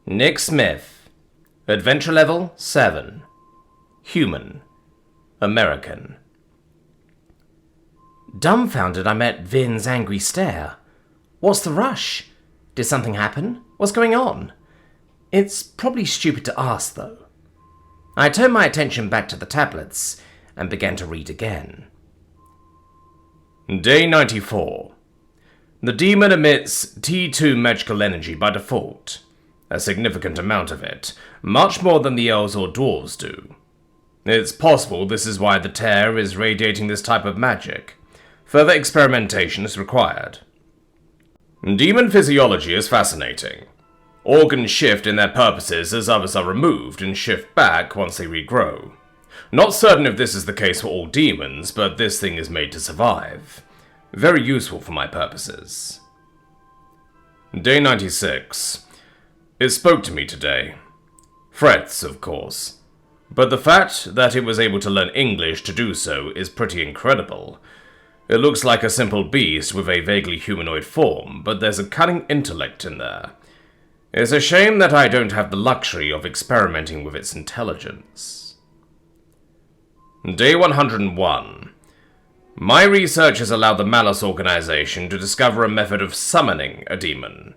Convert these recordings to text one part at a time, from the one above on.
Nick Smith. Adventure level 7. Human. American. Dumbfounded, I met Vin's angry stare. What's the rush? Did something happen? What's going on? It's probably stupid to ask, though. I turned my attention back to the tablets and began to read again. Day 94. The demon emits T2 magical energy by default. A significant amount of it, much more than the elves or dwarves do. It's possible this is why the tear is radiating this type of magic. Further experimentation is required. Demon physiology is fascinating. Organs shift in their purposes as others are removed and shift back once they regrow. Not certain if this is the case for all demons, but this thing is made to survive. Very useful for my purposes. Day 96. It spoke to me today. Frets, of course. But the fact that it was able to learn English to do so is pretty incredible. It looks like a simple beast with a vaguely humanoid form, but there's a cunning intellect in there. It's a shame that I don't have the luxury of experimenting with its intelligence. Day 101. My research has allowed the Malice organization to discover a method of summoning a demon.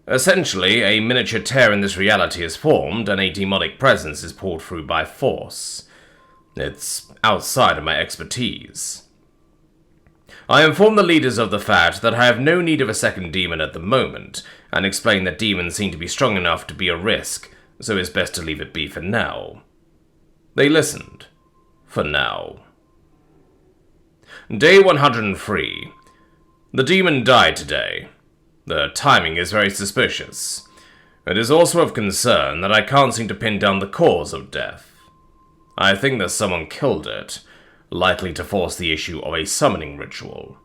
Essentially, a miniature tear in this reality is formed, and a demonic presence is pulled through by force. It's outside of my expertise. I inform the leaders of the fact that I have no need of a second demon at the moment, and explain that demons seem to be strong enough to be a risk, so it's best to leave it be for now. They listened. For now. Day 103. The demon died today. The timing is very suspicious. It is also of concern that I can't seem to pin down the cause of death. I think that someone killed it, likely to force the issue of a summoning ritual.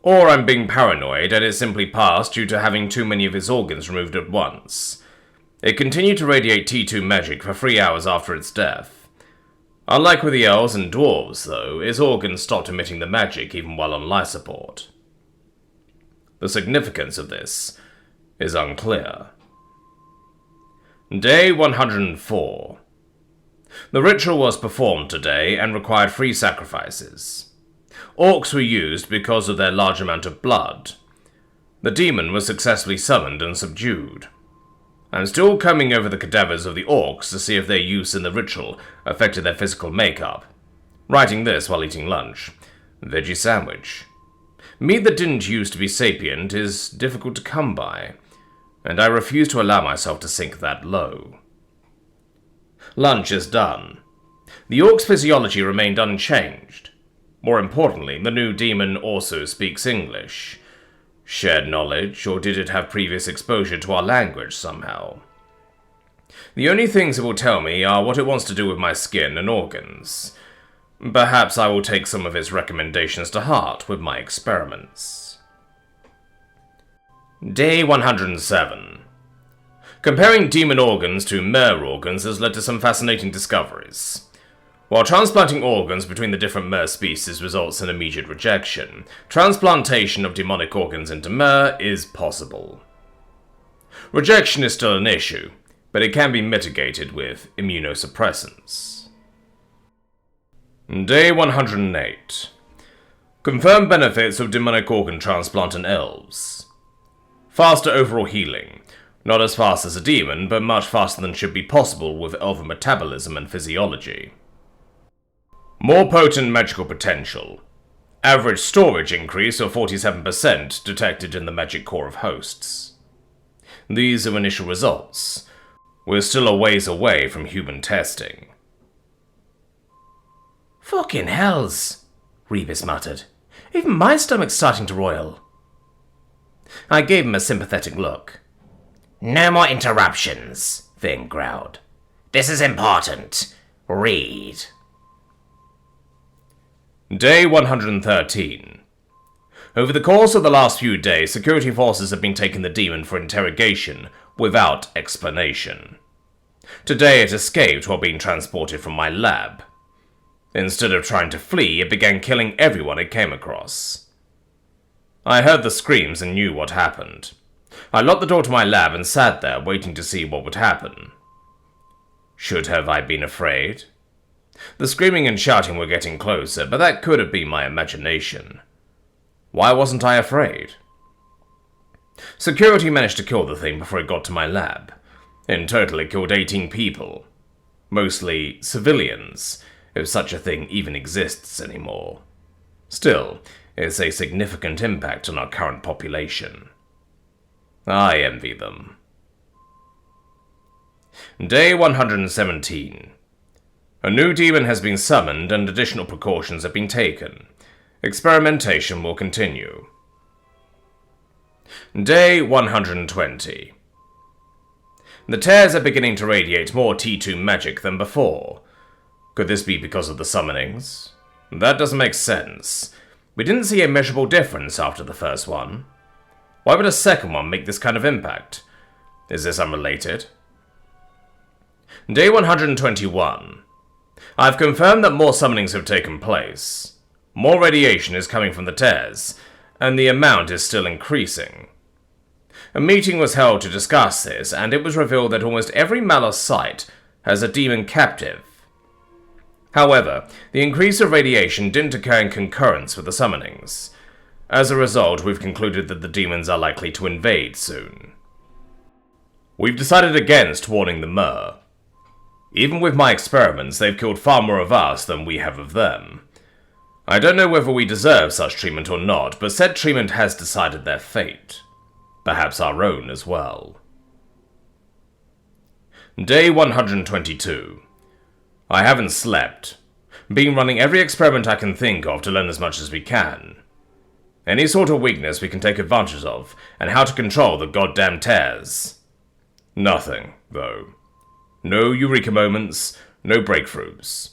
Or I'm being paranoid and it simply passed due to having too many of its organs removed at once. It continued to radiate T2 magic for 3 hours after its death. Unlike with the elves and dwarves, though, its organs stopped emitting the magic even while on life support. The significance of this is unclear. Day 104. The ritual was performed today and required 3 sacrifices. Orcs were used because of their large amount of blood. The demon was successfully summoned and subdued. I'm still combing over the cadavers of the orcs to see if their use in the ritual affected their physical makeup. Writing this while eating lunch. Veggie sandwich. Meat that didn't used to be sapient is difficult to come by, and I refuse to allow myself to sink that low. Lunch is done. The orc's physiology remained unchanged. More importantly, the new demon also speaks English. Shared knowledge, or did it have previous exposure to our language somehow? The only things it will tell me are what it wants to do with my skin and organs. Perhaps I will take some of its recommendations to heart with my experiments. Day 107. Comparing demon organs to mer organs has led to some fascinating discoveries. While transplanting organs between the different mer species results in immediate rejection, transplantation of demonic organs into mer is possible. Rejection is still an issue, but it can be mitigated with immunosuppressants. Day 108. Confirmed benefits of demonic organ transplant in elves. Faster overall healing. Not as fast as a demon, but much faster than should be possible with elven metabolism and physiology. More potent magical potential. Average storage increase of 47% detected in the magic core of hosts. These are initial results. We're still a ways away from human testing. Fucking hells, Rebus muttered. Even my stomach's starting to roil. I gave him a sympathetic look. No more interruptions, Vin growled. This is important. Read. Day 113. Over the course of the last few days, security forces have been taking the demon for interrogation without explanation. Today it escaped while being transported from my lab. Instead of trying to flee, it began killing everyone it came across. I heard the screams and knew what happened. I locked the door to my lab and sat there, waiting to see what would happen. Should have I been afraid? The screaming and shouting were getting closer, but that could have been my imagination. Why wasn't I afraid? Security managed to kill the thing before it got to my lab. In total, it killed 18 people. Mostly civilians, if such a thing even exists anymore. Still, it's a significant impact on our current population. I envy them. Day 117. A new demon has been summoned and additional precautions have been taken. Experimentation will continue. Day 120. The tears are beginning to radiate more T2 magic than before. Could this be because of the summonings? That doesn't make sense. We didn't see a measurable difference after the first one. Why would a second one make this kind of impact? Is this unrelated? Day 121. I've confirmed that more summonings have taken place. More radiation is coming from the tears, and the amount is still increasing. A meeting was held to discuss this, and it was revealed that almost every Malos site has a demon captive. However, the increase of radiation didn't occur in concurrence with the summonings. As a result, we've concluded that the demons are likely to invade soon. We've decided against warning the Mer. Even with my experiments, they've killed far more of us than we have of them. I don't know whether we deserve such treatment or not, but said treatment has decided their fate. Perhaps our own as well. Day 122. I haven't slept. Been running every experiment I can think of to learn as much as we can. Any sort of weakness we can take advantage of, and how to control the goddamn tears. Nothing, though. No eureka moments, no breakthroughs.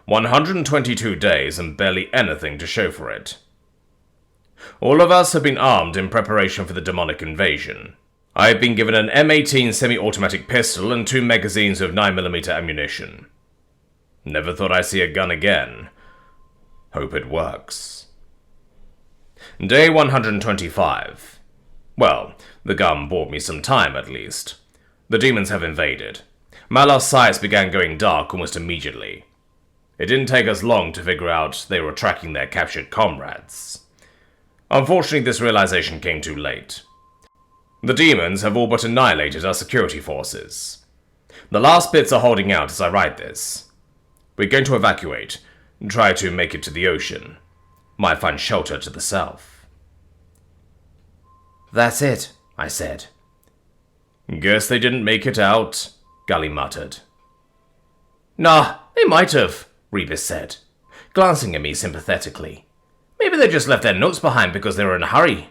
122 days and barely anything to show for it. All of us have been armed in preparation for the demonic invasion. I have been given an M18 semi-automatic pistol and 2 magazines of 9mm ammunition. Never thought I'd see a gun again. Hope it works. Day 125. Well, the gun bought me some time at least. The demons have invaded. Malos sites began going dark almost immediately. It didn't take us long to figure out they were tracking their captured comrades. Unfortunately, this realization came too late. The demons have all but annihilated our security forces. The last bits are holding out as I write this. We're going to evacuate, and try to make it to the ocean. Might find shelter to the south. That's it, I said. Guess they didn't make it out, Gully muttered. Nah, they might have, Rebus said, glancing at me sympathetically. Maybe they just left their notes behind because they were in a hurry.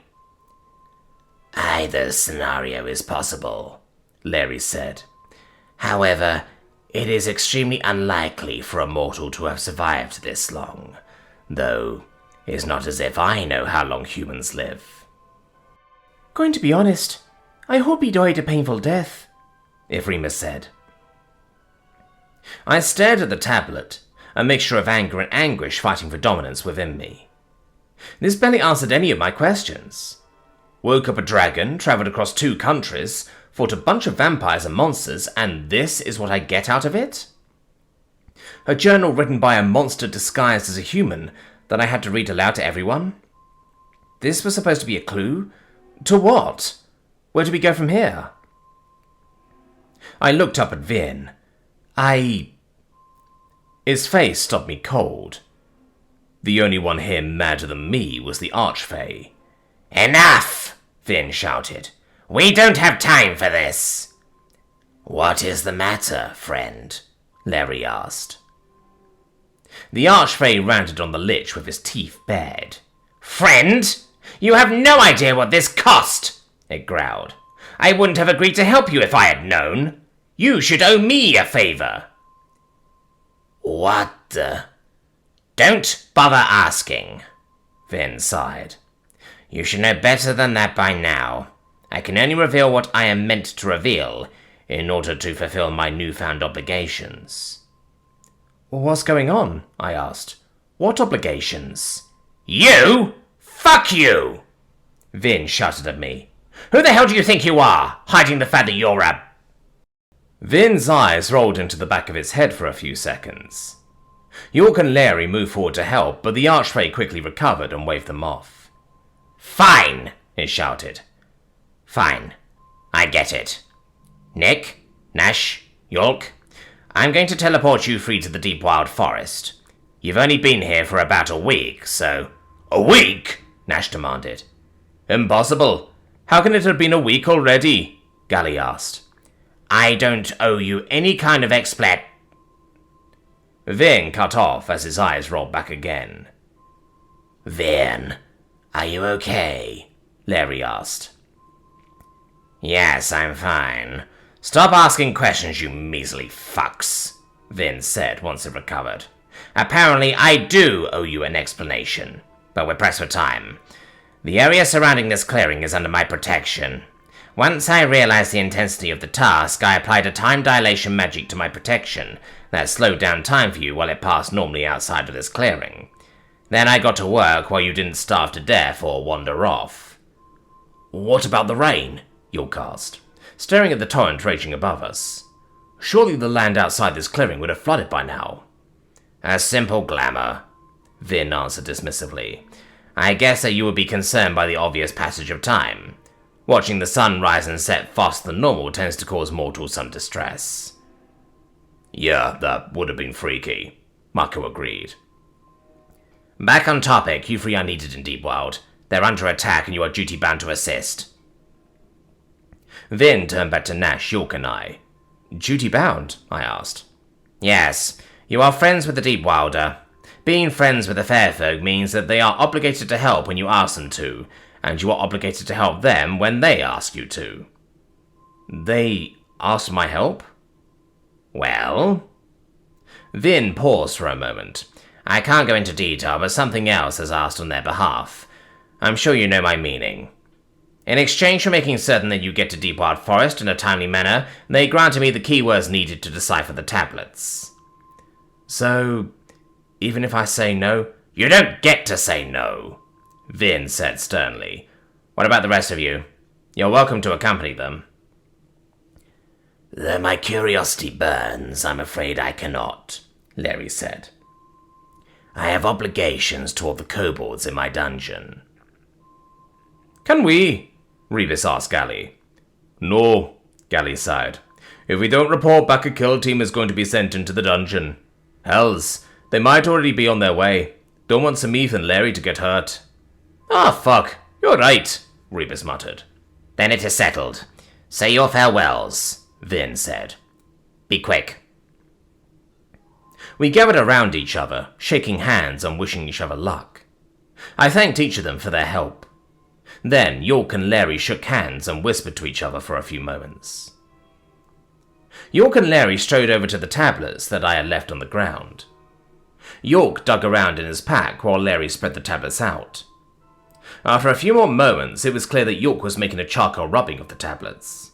Either scenario is possible, Larry said. However, it is extremely unlikely for a mortal to have survived this long, though it's not as if I know how long humans live. Going to be honest, I hope he died a painful death, Ephraim said. I stared at the tablet, a mixture of anger and anguish fighting for dominance within me. This barely answered any of my questions. Woke up a dragon, travelled across 2 countries, fought a bunch of vampires and monsters, and this is what I get out of it? A journal written by a monster disguised as a human that I had to read aloud to everyone? This was supposed to be a clue? To what? Where do we go from here? I looked up at Vin. His face stopped me cold. The only one here madder than me was the Archfey. Enough! Vin shouted. We don't have time for this. What is the matter, friend? Larry asked. The Archfey ranted on the Lich with his teeth bared. Friend? You have no idea what this cost, it growled. I wouldn't have agreed to help you if I had known. You should owe me a favor. What the... Don't bother asking, Vin sighed. You should know better than that by now. I can only reveal what I am meant to reveal in order to fulfill my newfound obligations. What's going on? I asked. What obligations? You? Fuck you! Vin shouted at me. Who the hell do you think you are, hiding the fact that you're a... Vin's eyes rolled into the back of his head for a few seconds. York and Larry moved forward to help, but the archfey quickly recovered and waved them off. Fine, it shouted. Fine, I get it. Nick, Nash, York, I'm going to teleport you three to the deep wild forest. You've only been here for about a week, so... A week? Nash demanded. Impossible. How can it have been a week already? Gally asked. I don't owe you any kind of Vin cut off as his eyes rolled back again. Vin, are you okay? Larry asked. Yes, I'm fine. Stop asking questions, you measly fucks, Vin said once it recovered. Apparently I do owe you an explanation, but we're pressed for time. The area surrounding this clearing is under my protection. Once I realized the intensity of the task, I applied a time dilation magic to my protection that slowed down time for you while it passed normally outside of this clearing. Then I got to work while you didn't starve to death or wander off. What about the rain? York asked, staring at the torrent raging above us. Surely the land outside this clearing would have flooded by now. A simple glamour, Vin answered dismissively. I guess that you would be concerned by the obvious passage of time. Watching the sun rise and set faster than normal tends to cause mortals some distress. Yeah, that would have been freaky, Mako agreed. Back on topic, you three are needed in Deep Wild. They're under attack and you are duty-bound to assist. Vin turned back to Nash, York and I. Duty-bound? I asked. Yes, you are friends with the Deep Wilder. Being friends with the fair folk means that they are obligated to help when you ask them to, and you are obligated to help them when they ask you to. They asked my help? Well? Vin paused for a moment. I can't go into detail, but something else is asked on their behalf. I'm sure you know my meaning. In exchange for making certain that you get to Deepwild Forest in a timely manner, they granted me the keywords needed to decipher the tablets. So, even if I say no? You don't get to say no, Vin said sternly. What about the rest of you? You're welcome to accompany them. Though my curiosity burns, I'm afraid I cannot, Larry said. I have obligations toward the kobolds in my dungeon. Can we? Rebus asked Gally. No, Gally sighed. If we don't report back, a kill team is going to be sent into the dungeon. Hells, they might already be on their way. Don't want Samith and Larry to get hurt. Ah, fuck. You're right, Rebus muttered. Then it is settled. Say your farewells, Vin said. Be quick. We gathered around each other, shaking hands and wishing each other luck. I thanked each of them for their help. Then York and Larry shook hands and whispered to each other for a few moments. York and Larry strode over to the tablets that I had left on the ground. York dug around in his pack while Larry spread the tablets out. After a few more moments, it was clear that York was making a charcoal rubbing of the tablets.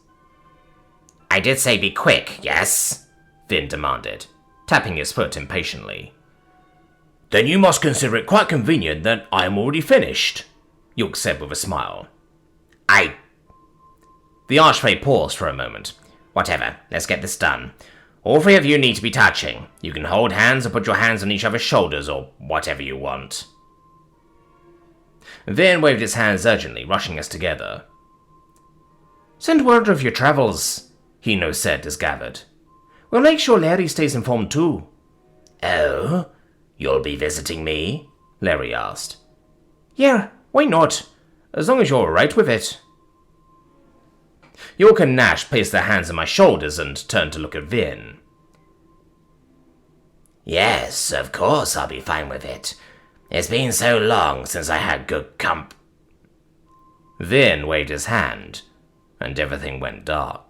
I did say be quick, yes? Vin demanded, tapping his foot impatiently. Then you must consider it quite convenient that I am already finished, York said with a smile. The Archfey paused for a moment. Whatever, let's get this done. All three of you need to be touching. You can hold hands or put your hands on each other's shoulders or whatever you want. Vin waved his hands urgently, rushing us together. Send word of your travels, Hino said as gathered. We'll make sure Larry stays informed too. Oh? You'll be visiting me? Larry asked. Yeah, why not? As long as you're alright with it. York and Nash placed their hands on my shoulders and turned to look at Vin. Yes, of course I'll be fine with it. It's been so long since I had good comp. Vin waved his hand, and everything went dark.